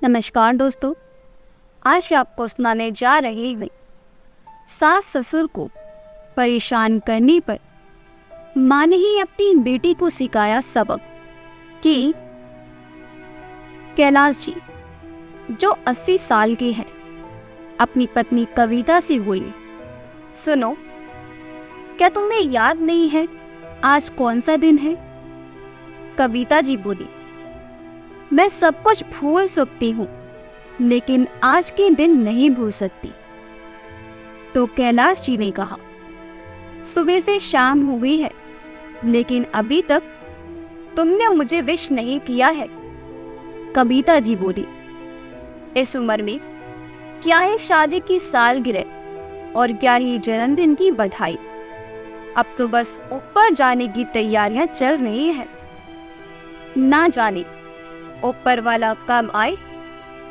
नमस्कार दोस्तों, आज मैं आपको सुनाने जा रही हूँ सास ससुर को परेशान करने पर माँ ने ही अपनी बेटी को सिखाया सबक कि कैलाश जी जो 80 साल के हैं अपनी पत्नी कविता से बोले, सुनो, क्या तुम्हें याद नहीं है आज कौन सा दिन है? कविता जी बोली, मैं सब कुछ भूल सकती हूँ लेकिन आज के दिन नहीं भूल सकती। तो कैलाश जी ने कहा, सुबह से शाम हो गई है लेकिन अभी तक तुमने मुझे विश नहीं किया है। कविता जी बोली, इस उम्र में क्या है शादी की सालगिरह और क्या ही जन्मदिन की बधाई। अब तो बस ऊपर जाने की तैयारियां चल रही हैं। ना जाने ऊपर वाला कब आए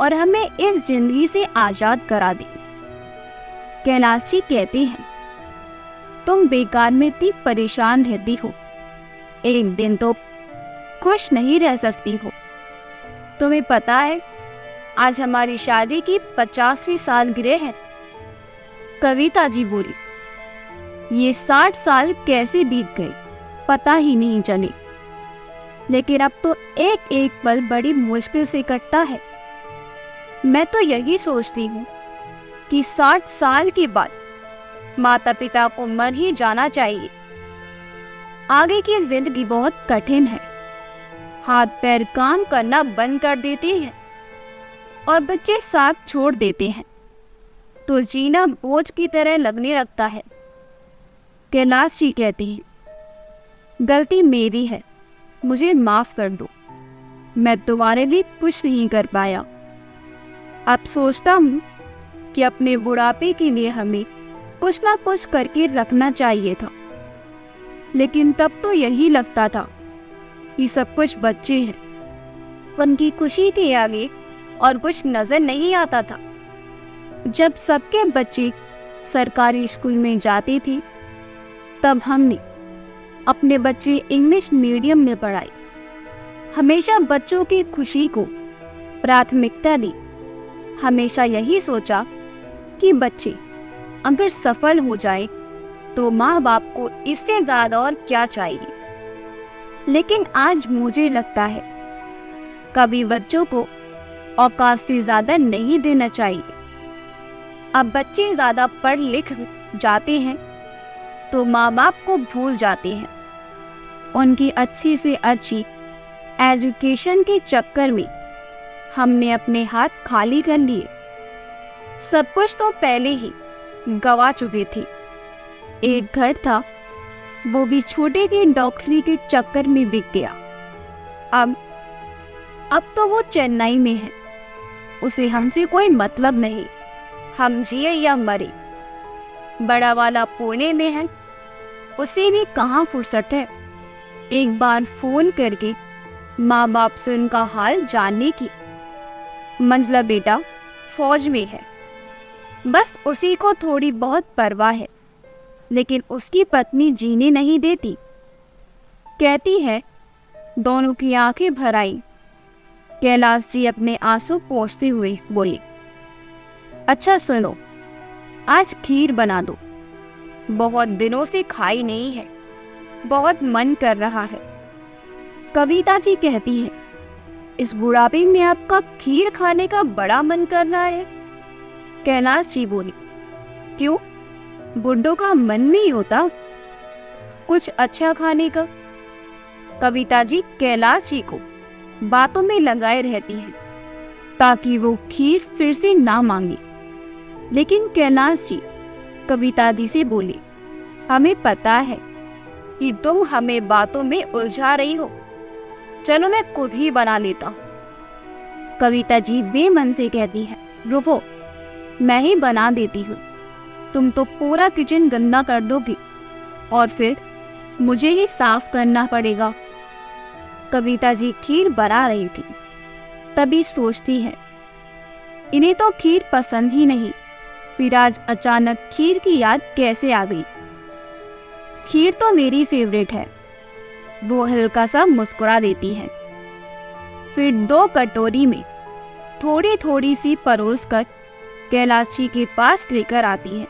और हमें इस जिंदगी से आजाद करा दे। कैलाश जी कहते हैं, तुम बेकार में इतनी परेशान रहती हो, एक दिन तो खुश नहीं रह सकती हो। तुम्हें पता है आज हमारी शादी की 50वीं सालगिरह है। कविता जी बोली, ये 60 साल कैसे बीत गए पता ही नहीं चले, लेकिन अब तो एक एक पल बड़ी मुश्किल से कटता है। मैं तो यही सोचती हूँ कि 60 साल के बाद माता पिता को मर ही जाना चाहिए। आगे की जिंदगी बहुत कठिन है, हाथ पैर काम करना बंद कर देते हैं और बच्चे साथ छोड़ देते हैं तो जीना बोझ की तरह लगने लगता है। कैलाश जी कहते हैं, गलती मेरी है, मुझे माफ कर दो, मैं तुम्हारे लिए कुछ नहीं कर पाया। अब सोचता हूँ कि अपने बुढ़ापे के लिए हमें कुछ ना कुछ करके रखना चाहिए था, लेकिन तब तो यही लगता था कि सब कुछ बच्चे हैं, उनकी खुशी के आगे और कुछ नजर नहीं आता था। जब सबके बच्चे सरकारी स्कूल में जाते थे तब हमने अपने बच्चे इंग्लिश मीडियम में पढ़ाई। हमेशा बच्चों की खुशी को प्राथमिकता दी। हमेशा यही सोचा कि बच्चे अगर सफल हो जाए तो माँ बाप को इससे ज्यादा और क्या चाहिए। लेकिन आज मुझे लगता है कभी बच्चों को औकात से ज्यादा नहीं देना चाहिए। अब बच्चे ज्यादा पढ़ लिख जाते हैं तो माँ बाप को भूल जाते हैं। उनकी अच्छी से अच्छी एजुकेशन के चक्कर में हमने अपने हाथ खाली कर लिए। सब कुछ तो पहले ही गवा चुके थे। एक घर था, वो भी छोटे के डॉक्टरी के चक्कर में बिक गया। अब तो वो चेन्नई में है, उसे हमसे कोई मतलब नहीं, हम जिए या मरे। बड़ा वाला पुणे में है, उसे भी कहाँ फुर्सत है एक बार फोन करके माँ बाप से उनका हाल जानने की। मंझला बेटा फौज में है, बस उसी को थोड़ी बहुत परवाह है, लेकिन उसकी पत्नी जीने नहीं देती। कहती है, दोनों की आंखें भर आई। कैलाश जी अपने आंसू पोंछते हुए बोले, अच्छा सुनो, आज खीर बना दो, बहुत दिनों से खाई नहीं है, बहुत मन कर रहा है। कविता जी कहती है, इस बुढ़ापे में आपका खीर खाने का बड़ा मन कर रहा है? कैलाश जी बोली, क्यों, बुड्ढों का मन नहीं होता कुछ अच्छा खाने का? कविता जी कैलाश जी को बातों में लगाए रहती हैं ताकि वो खीर फिर से ना मांगे। लेकिन कैलाश जी कविता जी से बोले, हमें पता है कि तुम हमें बातों में उलझा रही हो, चलो मैं खुद ही बना लेता हूँ। कविता जी बेमन से कहती है, रुको, मैं ही बना देती हूँ, तुम तो पूरा किचन गंदा कर दोगी और फिर मुझे ही साफ करना पड़ेगा। कविता जी खीर बना रही थी, तभी सोचती है, इन्हें तो खीर पसंद ही नहीं, फिर आज अचानक खीर की याद कैसे आ गई? खीर तो मेरी फेवरेट है। वो हल्का सा मुस्कुरा देती है, फिर 2 कटोरी में थोड़ी थोड़ी सी परोस कर कैलाश जी के पास लेकर आती है।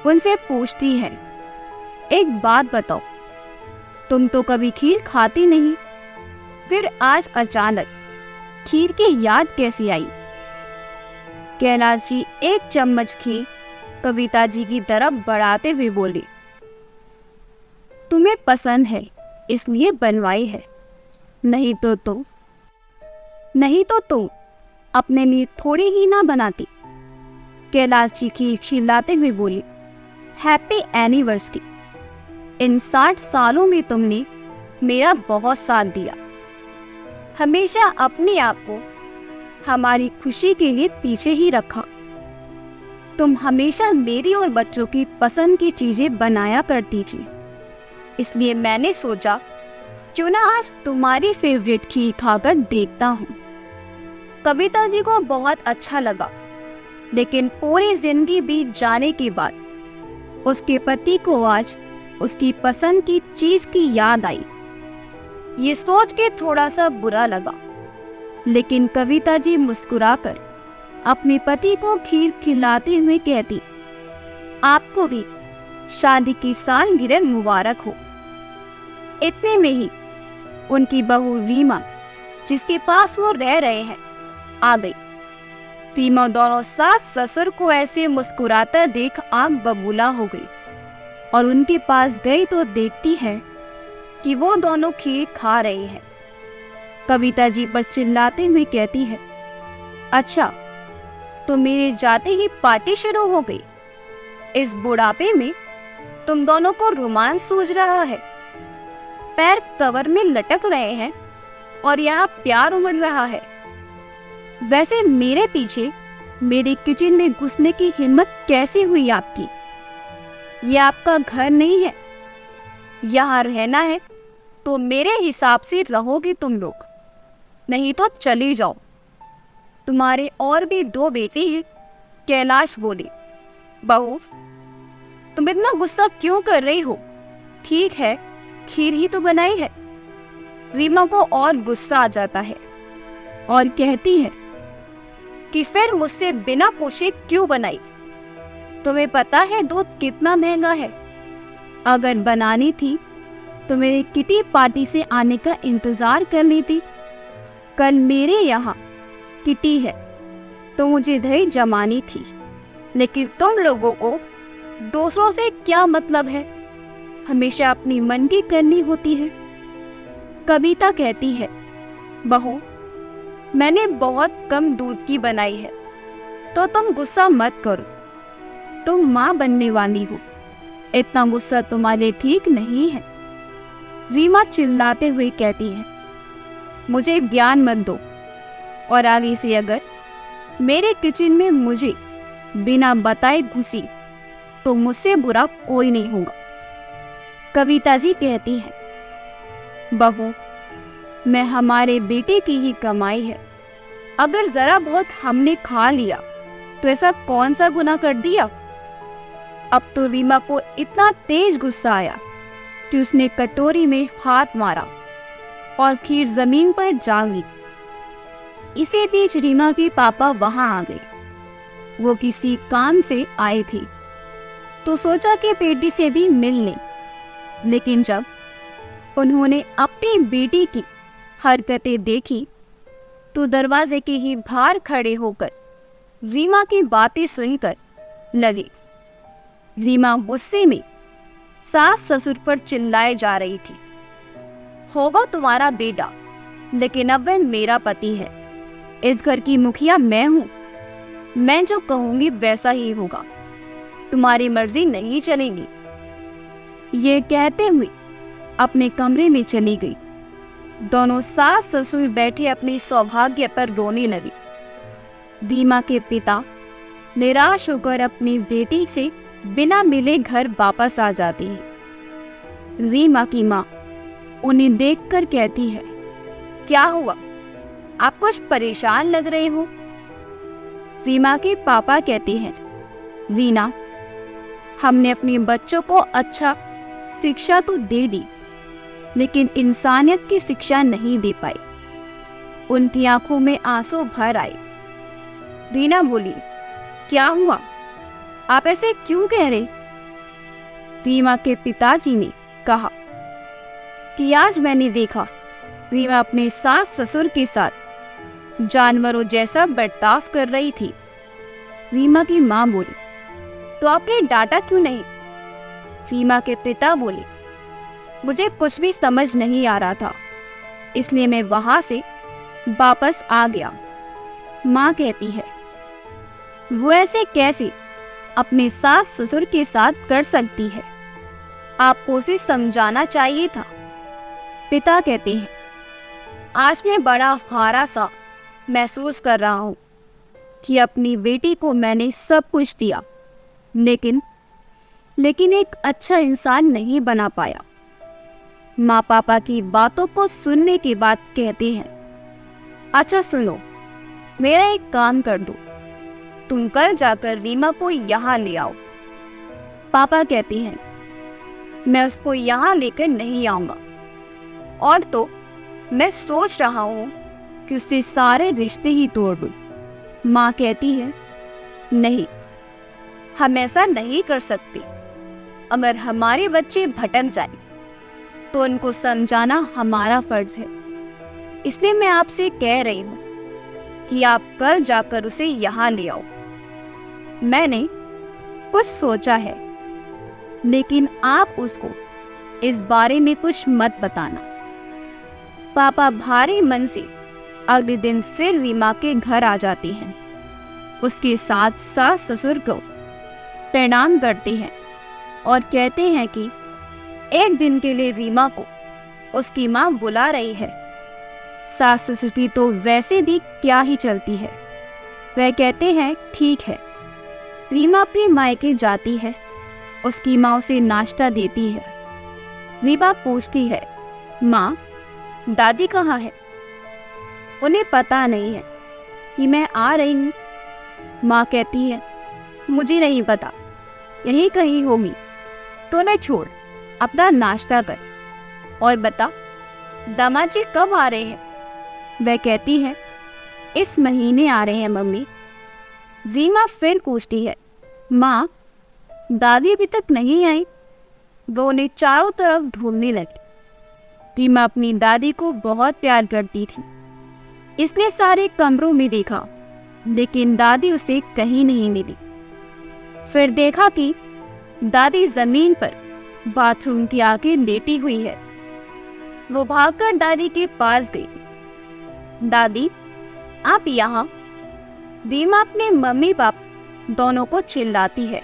उनसे पूछती है, एक बात बताओ, तुम तो कभी खीर खाती नहीं, फिर आज अचानक खीर की याद कैसी आई? कैलाश जी एक चम्मच खीर कविता जी की तरफ बढ़ाते हुए बोले, तुम्हें पसंद है इसलिए बनवाई है, नहीं तो तुम अपने लिए थोड़ी ही ना बनाती। कैलाश जी खीर खिलाते हुए बोली, हैप्पी एनिवर्सरी। इन 60 सालों में तुमने मेरा बहुत साथ दिया, हमेशा अपने आप को हमारी खुशी के लिए पीछे ही रखा। तुम हमेशा मेरी और बच्चों की पसंद की चीजें बनाया करती थी, इसलिए मैंने सोचा क्यों ना आज तुम्हारी फेवरेट खीर खाकर देखता हूँ। कविता जी को बहुत अच्छा लगा, लेकिन पूरी जिंदगी बीत जाने के बाद उसके पति को आज उसकी पसंद की चीज की याद आई। ये सोच के थोड़ा सा बुरा लगा, लेकिन कविता जी मुस्कुराकर अपने पति को खीर खिलाते हुए कहती, आपको भी शादी की सालगिरह मुबारक हो। इतने में ही उनकी बहू रीमा, जिसके पास वो रह रहे हैं, आ गई। रीमा दोनों सास ससुर को ऐसे मुस्कुराता देख आंख बबूला हो गई और उनके पास गई तो देखती है कि वो दोनों खीर खा रहे हैं। कविता जी पर चिल्लाते हुए कहती है, अच्छा तो मेरे जाते ही पार्टी शुरू हो गई। इस बुढ़ापे में तुम दोनों को रोमांस सूझ रहा है, पैर कवर में लटक रहे हैं और यहाँ प्यार उमड़ रहा है। वैसे मेरे पीछे मेरे किचन में घुसने की हिम्मत कैसे हुई आपकी? ये आपका घर नहीं है, यहाँ रहना है तो मेरे हिसाब से रहोगे तुम लोग, नहीं तो चली जाओ। तुम्हारे और भी 2 बेटे हैं। कैलाश बोले, बहू तुम इतना गुस्सा क्यों कर रही हो? ठीक है, खीर ही तो बनाई है। रीमा को और गुस्सा आ जाता है और कहती है कि फिर मुझसे बिना पूछे क्यों बनाई? तुम्हें पता है दूध कितना महंगा है? अगर बनानी थी तो मेरी किटी पार्टी से आने का इंतजार कर लेती। कल मेरे यहाँ किटी है तो मुझे दही जमानी थी, लेकिन तुम लोगों को दूसरों से क्या मतलब है? हमेशा अपनी मन की करनी होती है। कविता कहती है, बहू मैंने बहुत कम दूध की बनाई है, तो तुम गुस्सा मत करो, तुम माँ बनने वाली हो, इतना गुस्सा तुम्हारे ठीक नहीं है। रीमा चिल्लाते हुए कहती है, मुझे ज्ञान मत दो, और आगे से अगर मेरे किचन में मुझे बिना बताए घुसी तो मुझसे बुरा कोई नहीं होगा। कविता जी कहती है, बहू मैं हमारे बेटे की ही कमाई है, अगर जरा बहुत हमने खा लिया तो ऐसा कौन सा गुनाह कर दिया? अब तो रीमा को इतना तेज गुस्सा आया कि उसने कटोरी में हाथ मारा और खीर जमीन पर जा गिरी। इसी बीच रीमा के पापा वहां आ गए। वो किसी काम से आए थे तो सोचा कि बेटी से भी मिल लें, लेकिन जब उन्होंने अपनी बेटी की हरकतें देखी तो दरवाजे के ही बाहर खड़े होकर रीमा की बातें सुनकर लगे। रीमा गुस्से में सास ससुर पर चिल्लाए जा रही थी, होगा तुम्हारा बेटा, लेकिन अब वह मेरा पति है। इस घर की मुखिया मैं हूं, मैं जो कहूंगी वैसा ही होगा, तुम्हारी मर्जी नहीं चलेगी। ये कहते हुए अपने कमरे में चली गई। दोनों सास ससुर बैठे अपने सौभाग्य पर रोने लगे। रीमा के पिता निराश होकर अपनी बेटी से बिना मिले घर वापस आ जाती है। रीमा की माँ उन्हें देखकर कहती है, क्या हुआ, आप कुछ परेशान लग रहे हो? रीमा के पापा कहते हैं, रीना हमने अपने बच्चों को अच्छा शिक्षा तो दे दी, लेकिन इंसानियत की शिक्षा नहीं दे पाई। उनकी आंखों में आंसू भर आए। रीना बोली, क्या हुआ? आप ऐसे क्यों कह रहे? रीमा के पिताजी ने कहा कि आज मैंने देखा रीमा अपने सास ससुर के साथ जानवरों जैसा बर्ताव कर रही थी। रीमा की मां बोली, तो आपने डांटा क्यों नहीं? रीमा के पिता बोले, मुझे कुछ भी समझ नहीं आ रहा था, इसलिए मैं वहां से वापस आ गया। मां कहती है, वो ऐसे कैसे अपने सास ससुर के साथ कर सकती है? आपको उसे समझाना चाहिए था। पिता कहते हैं, आज मैं बड़ा हारा सा महसूस कर रहा हूं कि अपनी बेटी को मैंने सब कुछ दिया, लेकिन एक अच्छा इंसान नहीं बना पाया। माँ पापा की बातों को सुनने के बाद कहते हैं, अच्छा सुनो, मेरा एक काम कर दो, तुम कल जाकर रीमा को यहाँ ले आओ। पापा कहते हैं, मैं उसको यहाँ लेकर नहीं आऊंगा, और तो मैं सोच रहा हूँ कि उससे सारे रिश्ते ही तोड़ दूं। माँ कहती है, नहीं, हम ऐसा नहीं कर सकते। अगर हमारे बच्चे भटक जाएं, तो उनको समझाना हमारा फर्ज है। इसलिए मैं आपसे कह रही हूँ कि आप कल जाकर उसे यहाँ ले आओ। मैंने कुछ सोचा है, लेकिन आप उसको इस बारे में कुछ मत बताना। पापा भारी मन से अगले दिन फिर रीमा के घर आ जाती हैं। उसके साथ सास ससुर को प्रणाम करते हैं और कहते हैं कि एक दिन के लिए रीमा को उसकी माँ बुला रही है। सास ससुर की तो वैसे भी क्या ही चलती है। वह कहते हैं, ठीक है। रीमा अपनी मायके जाती है। उसकी माँ उसे नाश्ता देती है। रीमा पूछती है, माँ, दादी कहाँ है? उन्हें पता नहीं है कि मैं आ रही हूँ। माँ कहती है, मुझे नहीं पता, यहीं कहीं होगी। तो न छोड़, अपना नाश्ता कर और बता, दामाद जी कब आ रहे हैं? वह कहती है, इस महीने आ रहे हैं मम्मी। रीमा फिर पूछती है, माँ, दादी अभी तक नहीं आई? वो उन्हें चारों तरफ ढूंढने लगी। रीमा अपनी दादी को बहुत प्यार करती थी, इसने सारे कमरों में देखा, लेकिन दादी उसे कहीं नहीं मिली। फिर देखा कि दादी जमीन पर बाथरूम के आगे लेटी हुई है। वो भागकर दादी के पास गई। दादी, आप यहाँ? रीमा अपने मम्मी पापा दोनों को चिल्लाती है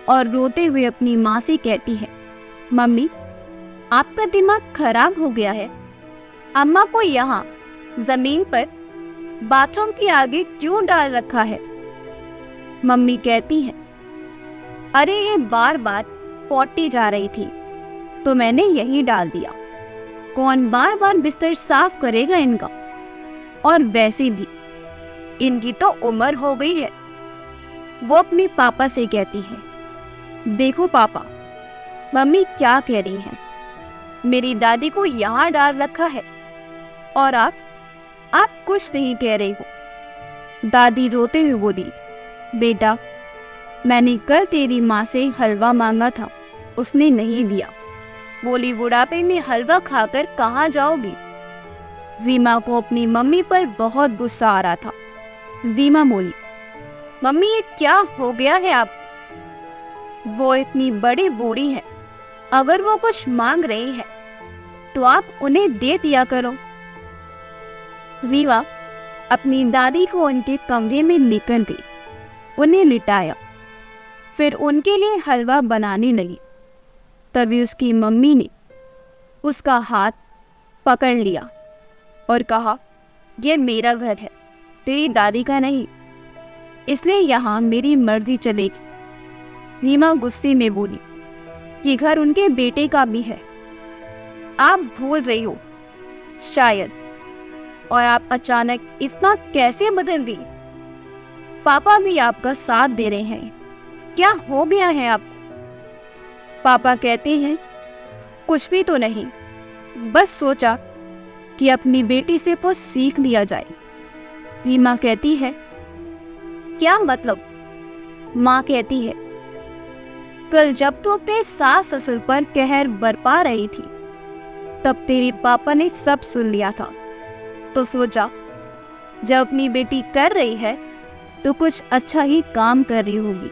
और रोते हुए अपनी माँ से कहती है, मम्मी, आपका दिमाग खराब हो गया है। अम्मा को यहाँ जमीन पर बाथरूम के आगे क्यों डाल रखा है? मम्मी कहती है, अरे ये बार बार पॉटी जा रही थी तो मैंने यही डाल दिया। कौन बार बार बिस्तर साफ करेगा इनका? और वैसे भी इनकी तो उम्र हो गई है। वो अपने पापा से कहती है, देखो पापा, मम्मी क्या कह रही है। मेरी दादी को यहाँ डाल रखा है और आप कुछ नहीं कह रहे हो। दादी रोते हुए बोली, बेटा, मैंने कल तेरी माँ से हलवा मांगा था, उसने नहीं दिया। बोली, बुढ़ापे में हलवा खाकर कहाँ जाओगी? रीमा को अपनी मम्मी पर बहुत गुस्सा आ रहा था। रीमा बोली, मम्मी, ये क्या हो गया है आप? वो इतनी बड़ी बूढ़ी है, अगर वो कुछ मांग रही है तो आप उन्हें दे दिया करो। रीमा अपनी दादी को उनके कमरे में लेकर गई, उन्हें लिटाया, फिर उनके लिए हलवा बनाने लगी। तभी उसकी मम्मी ने उसका हाथ पकड़ लिया और कहा, यह मेरा घर है, तेरी दादी का नहीं, इसलिए यहाँ मेरी मर्जी चलेगी। रीमा गुस्से में बोली, ये घर उनके बेटे का भी है, आप भूल रही हो शायद, और आप अचानक इतना कैसे बदल गई? पापा भी आपका साथ दे रहे हैं, क्या हो गया है आपको? पापा कहते हैं, कुछ भी तो नहीं, बस सोचा कि अपनी बेटी से कुछ सीख लिया जाए। रीमा कहती है, क्या मतलब? माँ कहती है, कल जब तू अपने सास ससुर पर कहर बरपा रही थी तब तेरे पापा ने सब सुन लिया था, तो सोचा जब अपनी बेटी कर रही है तो कुछ अच्छा ही काम कर रही होगी,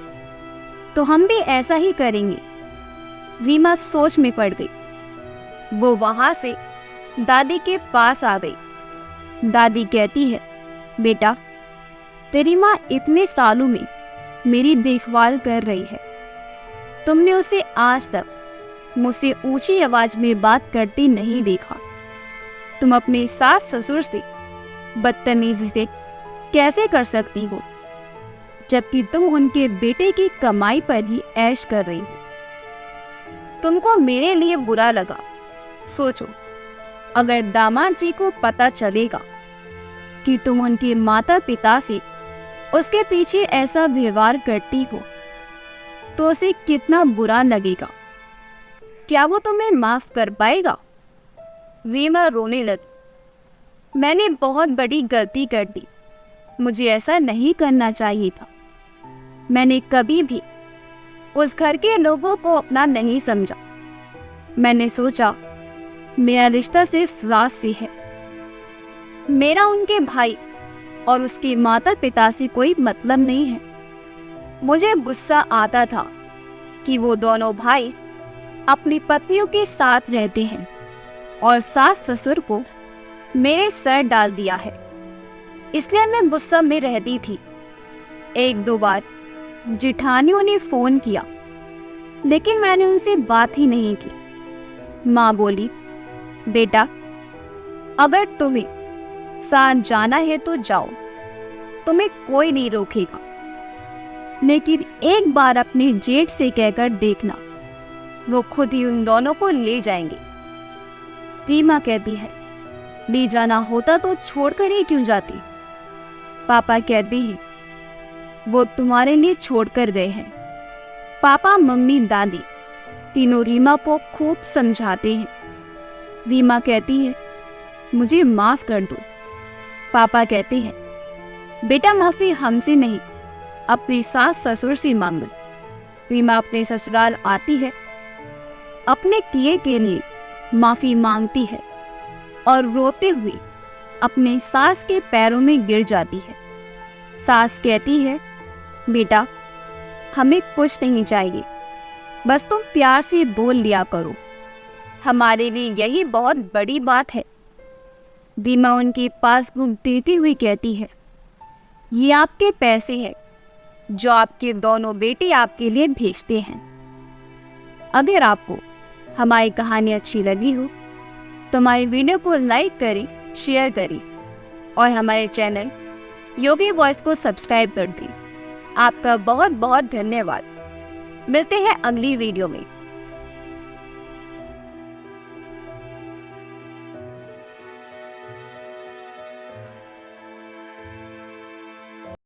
तो हम भी ऐसा ही करेंगे। रीमा सोच में पड़ गई। वो वहां से दादी के पास आ गई। दादी कहती है, बेटा, तेरी माँ इतने सालों में मेरी देखभाल कर रही है, तुमने उसे आज तक मुझसे ऊंची आवाज में बात करते नहीं देखा। तुम अपने सास ससुर से बदतमीजी से कैसे कर सकती हो, जबकि तुम उनके बेटे की कमाई पर ही ऐश कर रही हो। तुमको मेरे लिए बुरा लगा। सोचो, अगर दामाद जी को पता चलेगा कि तुम उनके माता पिता से उसके पीछे ऐसा व्यवहार करती हो तो उसे कितना बुरा लगेगा। क्या वो तुम्हें माफ कर पाएगा? रीमा रोने लगी। मैंने बहुत बड़ी गलती कर दी, मुझे ऐसा नहीं करना चाहिए था। मैंने कभी भी उस घर के लोगों को अपना नहीं समझा। मैंने सोचा मेरा रिश्ता सिर्फ राज से है, मेरा उनके भाई और उसके माता पिता से कोई मतलब नहीं है। मुझे गुस्सा आता था कि वो दोनों भाई अपनी पत्नियों के साथ रहते हैं और सास ससुर को मेरे सर डाल दिया है, इसलिए मैं गुस्सा में रहती थी। एक दो बार जिठानियों ने फोन किया, लेकिन मैंने उनसे बात ही नहीं की। माँ बोली, बेटा, अगर तुम्हें साथ जाना है तो जाओ, तुम्हें कोई नहीं रोकेगा, लेकिन एक बार अपने जेठ से कहकर देखना, वो खुद ही उन दोनों को ले जाएंगे। रीमा कहती है, ले जाना होता तो छोड़कर ही क्यों जाती? पापा कहते हैं, वो तुम्हारे लिए छोड़कर गए हैं। पापा, मम्मी, दादी तीनों रीमा को खूब समझाते हैं। रीमा कहती है, मुझे माफ कर दो। पापा कहते हैं, बेटा, माफी हमसे नहीं, अपने सास ससुर से मांगो। रीमा अपने ससुराल आती है, अपने किए के लिए माफी मांगती है और रोते हुए अपने सास के पैरों में गिर जाती है। सास कहती है, बेटा, हमें कुछ नहीं चाहिए, बस तुम प्यार से बोल लिया करो, हमारे लिए यही बहुत बड़ी बात है। रीमा उनके पासबुक देती हुई कहती है, ये आपके पैसे हैं जो आपके दोनों बेटे आपके लिए भेजते हैं। अगर आपको हमारी कहानी अच्छी लगी हो तो हमारी वीडियो को लाइक करें, शेयर करें और हमारे चैनल योगी वॉइस को सब्सक्राइब कर दें। आपका बहुत बहुत धन्यवाद। मिलते हैं अगली वीडियो में।